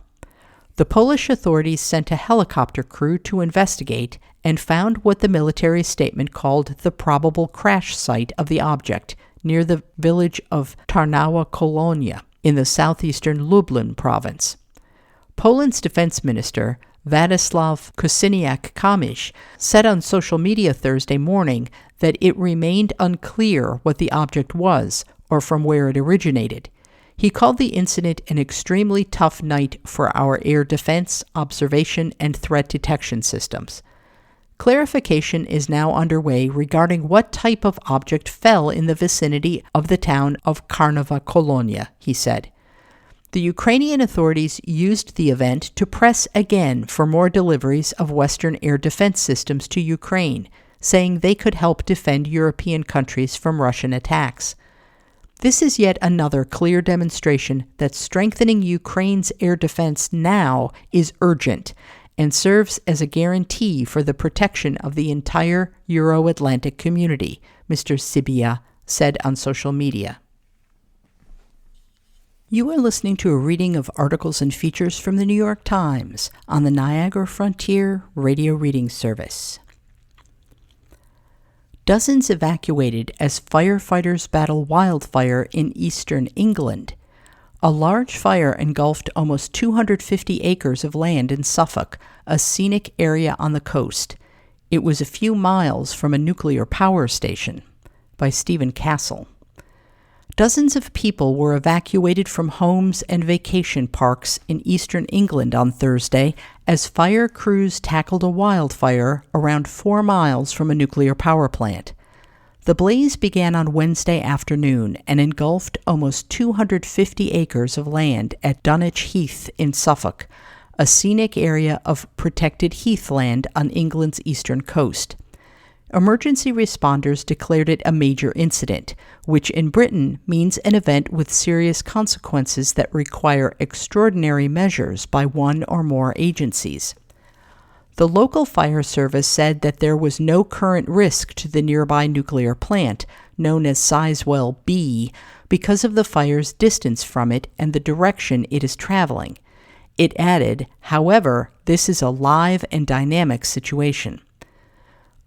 The Polish authorities sent a helicopter crew to investigate and found what the military statement called the probable crash site of the object, near the village of Tarnowa Kolonia in the southeastern Lublin province. Poland's defense minister, Władysław Kosiniak-Kamysz, said on social media Thursday morning that it remained unclear what the object was or from where it originated. He called the incident an extremely tough night for our air defense, observation, and threat detection systems. Clarification is now underway regarding what type of object fell in the vicinity of the town of Tarnowa Kolonia, he said. The Ukrainian authorities used the event to press again for more deliveries of Western air defense systems to Ukraine, saying they could help defend European countries from Russian attacks. This is yet another clear demonstration that strengthening Ukraine's air defense now is urgent and serves as a guarantee for the protection of the entire Euro-Atlantic community, Mr. Sybiha said on social media. You are listening to a reading of articles and features from the New York Times on the Niagara Frontier Radio Reading Service. Dozens evacuated as firefighters battle wildfire in eastern England. A large fire engulfed almost 250 acres of land in Suffolk, a scenic area on the coast. It was a few miles from a nuclear power station. By Stephen Castle. Dozens of people were evacuated from homes and vacation parks in eastern England on Thursday as fire crews tackled a wildfire around 4 miles from a nuclear power plant. The blaze began on Wednesday afternoon and engulfed almost 250 acres of land at Dunwich Heath in Suffolk, a scenic area of protected heathland on England's eastern coast. Emergency responders declared it a major incident, which in Britain means an event with serious consequences that require extraordinary measures by one or more agencies. The local fire service said that there was no current risk to the nearby nuclear plant, known as Sizewell B, because of the fire's distance from it and the direction it is traveling. It added, however, this is a live and dynamic situation.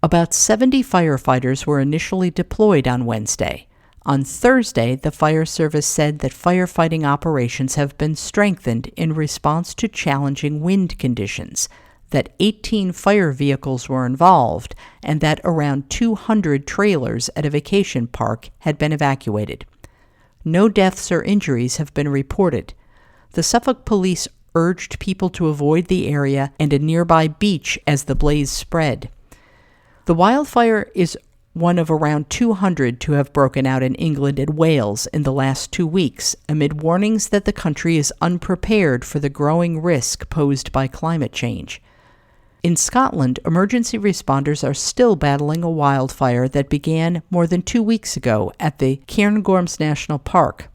About 70 firefighters were initially deployed on Wednesday. On Thursday, the fire service said that firefighting operations have been strengthened in response to challenging wind conditions, that 18 fire vehicles were involved, and that around 200 trailers at a vacation park had been evacuated. No deaths or injuries have been reported. The Suffolk police urged people to avoid the area and a nearby beach as the blaze spread. The wildfire is one of around 200 to have broken out in England and Wales in the last 2 weeks, amid warnings that the country is unprepared for the growing risk posed by climate change. In Scotland, emergency responders are still battling a wildfire that began more than 2 weeks ago at the Cairngorms National Park.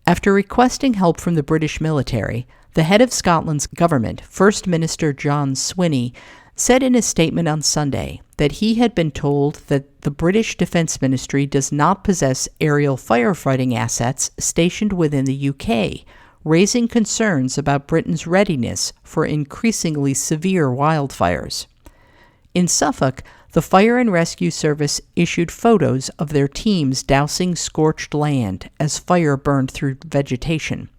After requesting help from the British military, the head of Scotland's government, First Minister John Swinney, said in a statement on Sunday that he had been told that the British Defence Ministry does not possess aerial firefighting assets stationed within the UK, raising concerns about Britain's readiness for increasingly severe wildfires. In Suffolk, the Fire and Rescue Service issued photos of their teams dousing scorched land as fire burned through vegetation.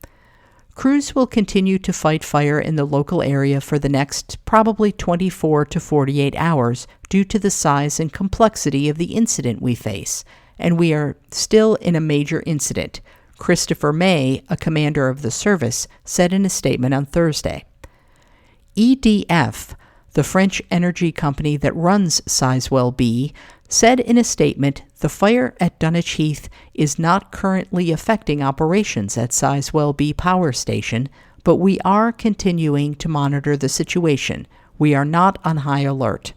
Crews will continue to fight fire in the local area for the next probably 24 to 48 hours due to the size and complexity of the incident we face, and we are still in a major incident, Christopher May, a commander of the service, said in a statement on Thursday. EDF, the French energy company that runs Sizewell B, said in a statement, the fire at Dunwich Heath is not currently affecting operations at Sizewell B Power Station, but we are continuing to monitor the situation. We are not on high alert.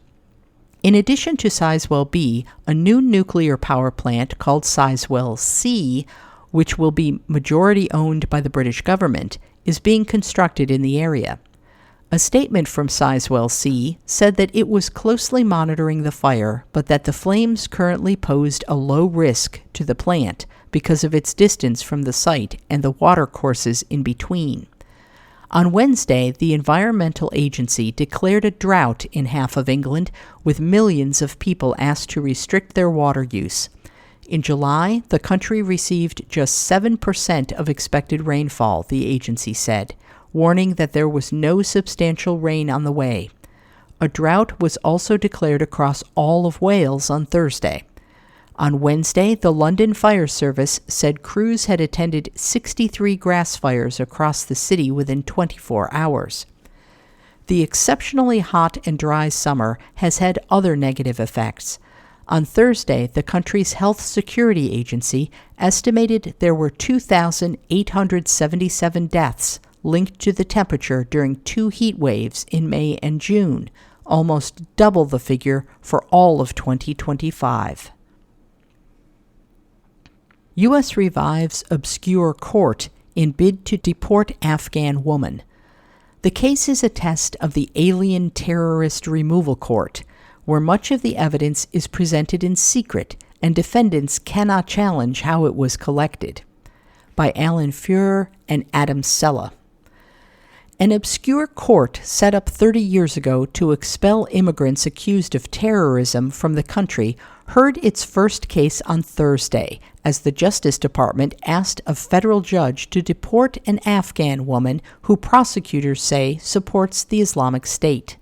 In addition to Sizewell B, a new nuclear power plant called Sizewell C, which will be majority owned by the British government, is being constructed in the area. A statement from Sizewell C said that it was closely monitoring the fire, but that the flames currently posed a low risk to the plant because of its distance from the site and the watercourses in between. On Wednesday, the Environmental Agency declared a drought in half of England, with millions of people asked to restrict their water use. In July, the country received just 7% of expected rainfall, the agency said, warning that there was no substantial rain on the way. A drought was also declared across all of Wales on Thursday. On Wednesday, the London Fire Service said crews had attended 63 grass fires across the city within 24 hours. The exceptionally hot and dry summer has had other negative effects. On Thursday, the country's health security agency estimated there were 2,877 deaths linked to the temperature during 2 heat waves in May and June, almost double the figure for all of 2025. U.S. revives obscure court in bid to deport Afghan woman. The case is a test of the Alien Terrorist Removal Court, where much of the evidence is presented in secret and defendants cannot challenge how it was collected. By Alan Feuer and Adam Sella. An obscure court set up 30 years ago to expel immigrants accused of terrorism from the country heard its first case on Thursday as the Justice Department asked a federal judge to deport an Afghan woman who prosecutors say supports the Islamic State.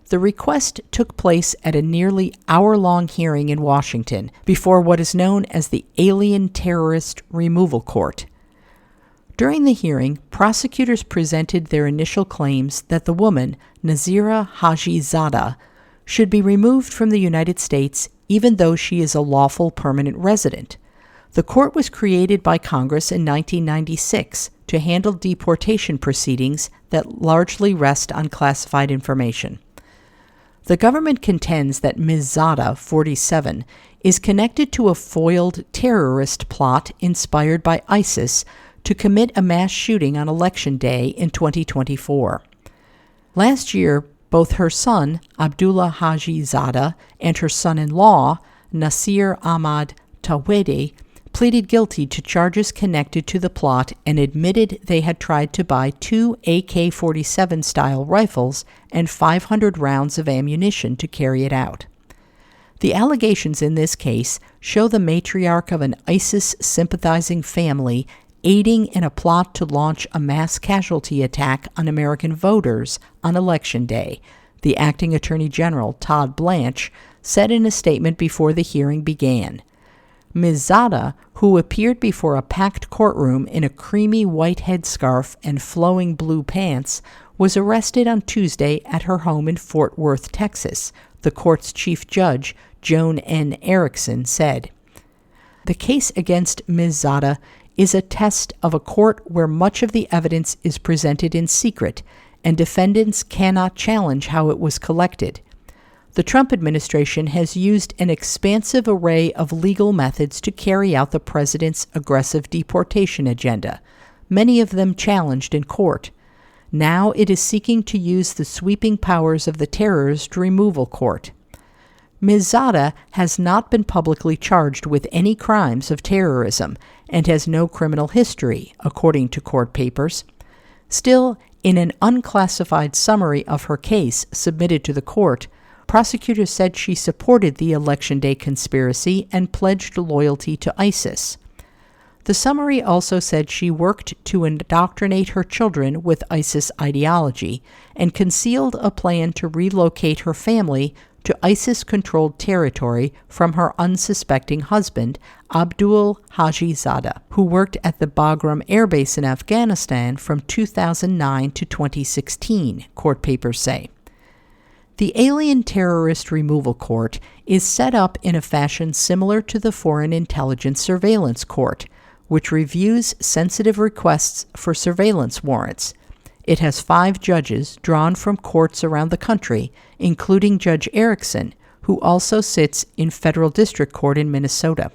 The request took place at a nearly hour-long hearing in Washington before what is known as the Alien Terrorist Removal Court. During the hearing, prosecutors presented their initial claims that the woman, Nazira Hajizadeh, should be removed from the United States even though she is a lawful permanent resident. The court was created by Congress in 1996 to handle deportation proceedings that largely rest on classified information. The government contends that Ms. Zadeh, 47, is connected to a foiled terrorist plot inspired by ISIS to commit a mass shooting on Election Day in 2024. Last year, both her son, Abdullah Hajizadeh, and her son-in-law, Nasir Ahmad Tawedi, pleaded guilty to charges connected to the plot and admitted they had tried to buy 2 AK-47-style rifles and 500 rounds of ammunition to carry it out. The allegations in this case show the matriarch of an ISIS-sympathizing family aiding in a plot to launch a mass casualty attack on American voters on Election Day, the acting Attorney General, Todd Blanche, said in a statement before the hearing began. Ms. Zadeh, who appeared before a packed courtroom in a creamy white headscarf and flowing blue pants, was arrested on Tuesday at her home in Fort Worth, Texas, the court's chief judge, Joan N. Erickson, said. The case against Ms. Zadeh is a test of a court where much of the evidence is presented in secret, and defendants cannot challenge how it was collected. The Trump administration has used an expansive array of legal methods to carry out the president's aggressive deportation agenda, many of them challenged in court. Now it is seeking to use the sweeping powers of the Terrorist Removal Court. Ms. Zadeh has not been publicly charged with any crimes of terrorism and has no criminal history, according to court papers. Still, in an unclassified summary of her case submitted to the court, prosecutors said she supported the Election Day conspiracy and pledged loyalty to ISIS. The summary also said she worked to indoctrinate her children with ISIS ideology and concealed a plan to relocate her family to ISIS-controlled territory from her unsuspecting husband, Abdul Hajizadeh, who worked at the Bagram Air Base in Afghanistan from 2009 to 2016, court papers say. The Alien Terrorist Removal Court is set up in a fashion similar to the Foreign Intelligence Surveillance Court, which reviews sensitive requests for surveillance warrants. It has 5 judges drawn from courts around the country, including Judge Erickson, who also sits in Federal District Court in Minnesota.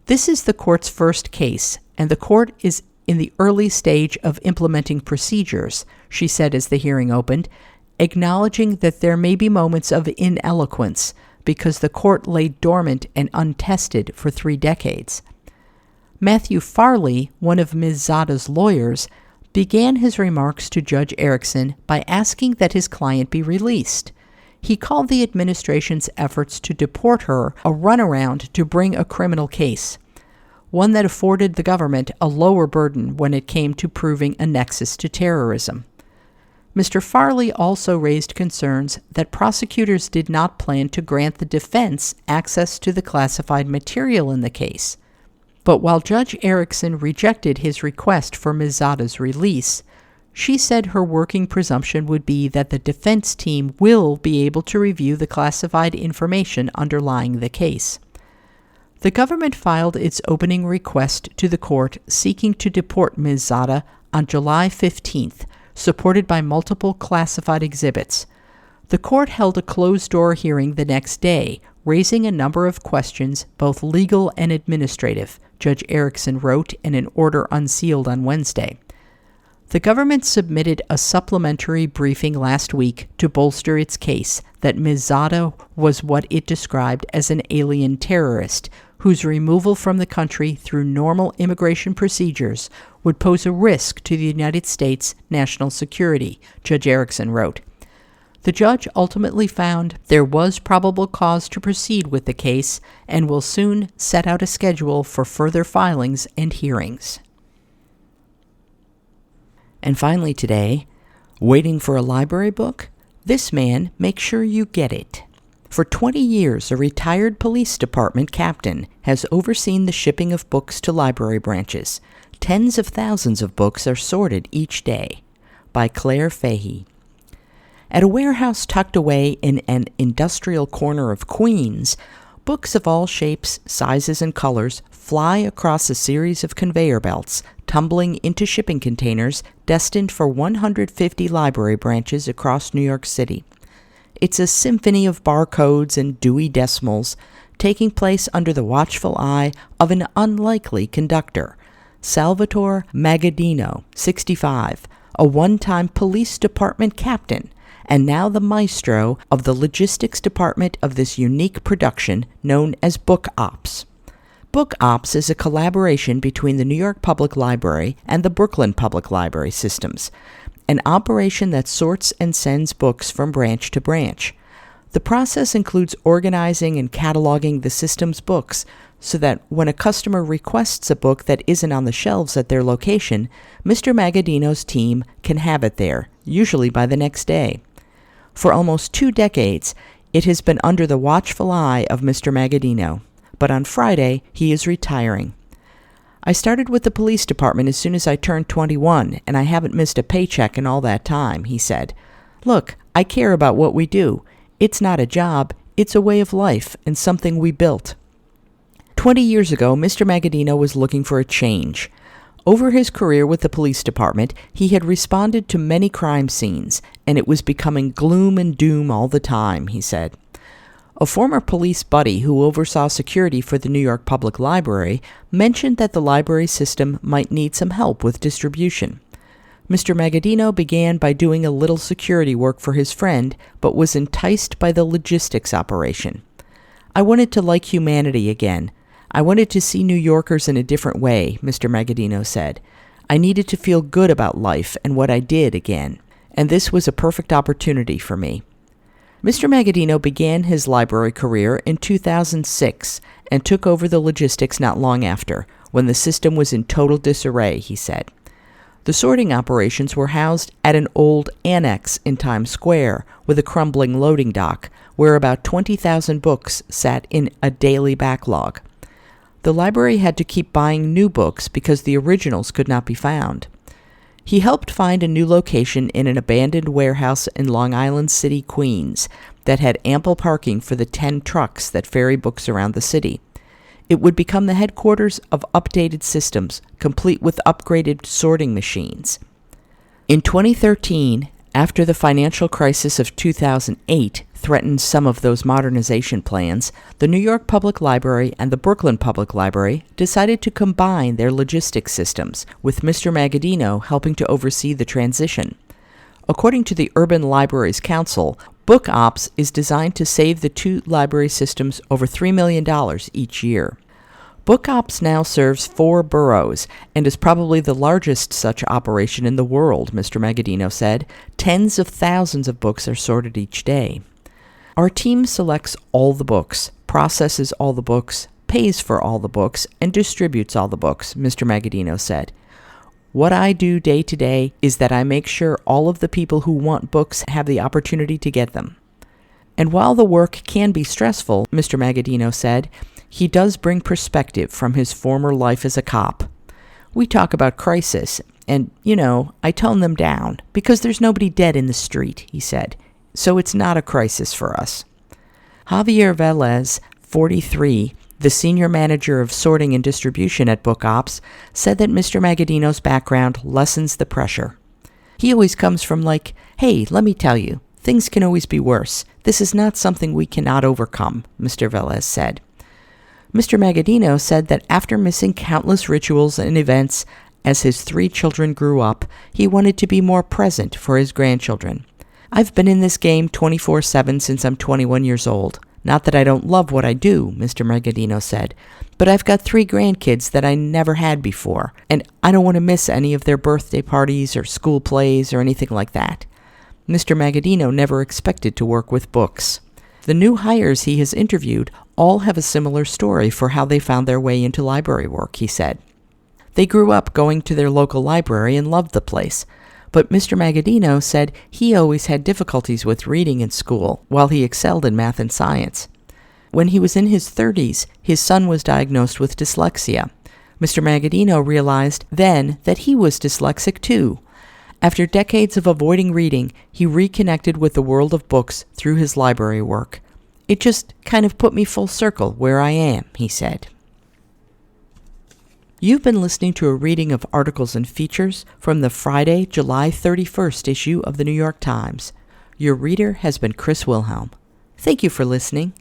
This is the court's first case, and the court is in the early stage of implementing procedures, she said as the hearing opened, acknowledging that there may be moments of ineloquence because the court lay dormant and untested for 3 decades. Matthew Farley, one of Ms. Zadeh's lawyers, began his remarks to Judge Erickson by asking that his client be released. He called the administration's efforts to deport her a runaround to bring a criminal case, one that afforded the government a lower burden when it came to proving a nexus to terrorism. Mr. Farley also raised concerns that prosecutors did not plan to grant the defense access to the classified material in the case. But while Judge Erickson rejected his request for Ms. Zada's release, she said her working presumption would be that the defense team will be able to review the classified information underlying the case. The government filed its opening request to the court seeking to deport Ms. Zada on July 15th, supported by multiple classified exhibits. The court held a closed-door hearing the next day, raising a number of questions, both legal and administrative, Judge Erickson wrote in an order unsealed on Wednesday. The government submitted a supplementary briefing last week to bolster its case that Ms. Zada was what it described as an alien terrorist, whose removal from the country through normal immigration procedures would pose a risk to the United States' national security, Judge Erickson wrote. The judge ultimately found there was probable cause to proceed with the case and will soon set out a schedule for further filings and hearings. And finally today, waiting for a library book? This man makes sure you get it. For 20 years, a retired police department captain has overseen the shipping of books to library branches. Tens of thousands of books are sorted each day. By Claire Fahey. At a warehouse tucked away in an industrial corner of Queens, books of all shapes, sizes, and colors fly across a series of conveyor belts, tumbling into shipping containers destined for 150 library branches across New York City. It's a symphony of barcodes and Dewey Decimals, taking place under the watchful eye of an unlikely conductor, Salvatore Magaddino, 65, a one-time police department captain, and now the maestro of the logistics department of this unique production known as Book Ops. Book Ops is a collaboration between the New York Public Library and the Brooklyn Public Library systems, an operation that sorts and sends books from branch to branch. The process includes organizing and cataloging the system's books so that when a customer requests a book that isn't on the shelves at their location, Mr. Magaddino's team can have it there, usually by the next day. For almost 2 decades, it has been under the watchful eye of Mr. Magaddino, but on Friday, he is retiring. I started with the police department as soon as I turned 21, and I haven't missed a paycheck in all that time, he said. Look, I care about what we do. It's not a job, it's a way of life and something we built. 20 years ago, Mr. Magaddino was looking for a change. Over his career with the police department, he had responded to many crime scenes, and it was becoming gloom and doom all the time, he said. A former police buddy who oversaw security for the New York Public Library mentioned that the library system might need some help with distribution. Mr. Magaddino began by doing a little security work for his friend, but was enticed by the logistics operation. I wanted to like humanity again. I wanted to see New Yorkers in a different way, Mr. Magaddino said. I needed to feel good about life and what I did again, and this was a perfect opportunity for me. Mr. Magaddino began his library career in 2006 and took over the logistics not long after, when the system was in total disarray, he said. The sorting operations were housed at an old annex in Times Square with a crumbling loading dock, where about 20,000 books sat in a daily backlog. The library had to keep buying new books because the originals could not be found. He helped find a new location in an abandoned warehouse in Long Island City, Queens, that had ample parking for the 10 trucks that ferry books around the city. It would become the headquarters of updated systems, complete with upgraded sorting machines. In 2013, after the financial crisis of 2008 threatened some of those modernization plans, the New York Public Library and the Brooklyn Public Library decided to combine their logistics systems, with Mr. Magaddino helping to oversee the transition. According to the Urban Libraries Council, Book Ops is designed to save the two library systems over $3 million each year. Book Ops now serves 4 boroughs and is probably the largest such operation in the world, Mr. Magaddino said. Tens of thousands of books are sorted each day. Our team selects all the books, processes all the books, pays for all the books, and distributes all the books, Mr. Magaddino said. What I do day to day is that I make sure all of the people who want books have the opportunity to get them. And while the work can be stressful, Mr. Magaddino said, he does bring perspective from his former life as a cop. We talk about crisis, and, I tone them down, because there's nobody dead in the street, he said. So it's not a crisis for us. Javier Velez, 43, the senior manager of sorting and distribution at Book Ops, said that Mr. Magaddino's background lessens the pressure. He always comes from hey, let me tell you, things can always be worse. This is not something we cannot overcome, Mr. Velez said. Mr. Magaddino said that after missing countless rituals and events as his 3 children grew up, he wanted to be more present for his grandchildren. I've been in this game 24/7 since I'm 21 years old. Not that I don't love what I do, Mr. Magaddino said, but I've got 3 grandkids that I never had before, and I don't want to miss any of their birthday parties or school plays or anything like that. Mr. Magaddino never expected to work with books. The new hires he has interviewed all have a similar story for how they found their way into library work, he said. They grew up going to their local library and loved the place. But Mr. Magaddino said he always had difficulties with reading in school, while he excelled in math and science. When he was in his 30s, his son was diagnosed with dyslexia. Mr. Magaddino realized then that he was dyslexic too. After decades of avoiding reading, he reconnected with the world of books through his library work. It just kind of put me full circle where I am, he said. You've been listening to a reading of articles and features from the Friday, July 31st issue of the New York Times. Your reader has been Chris Wilhelm. Thank you for listening.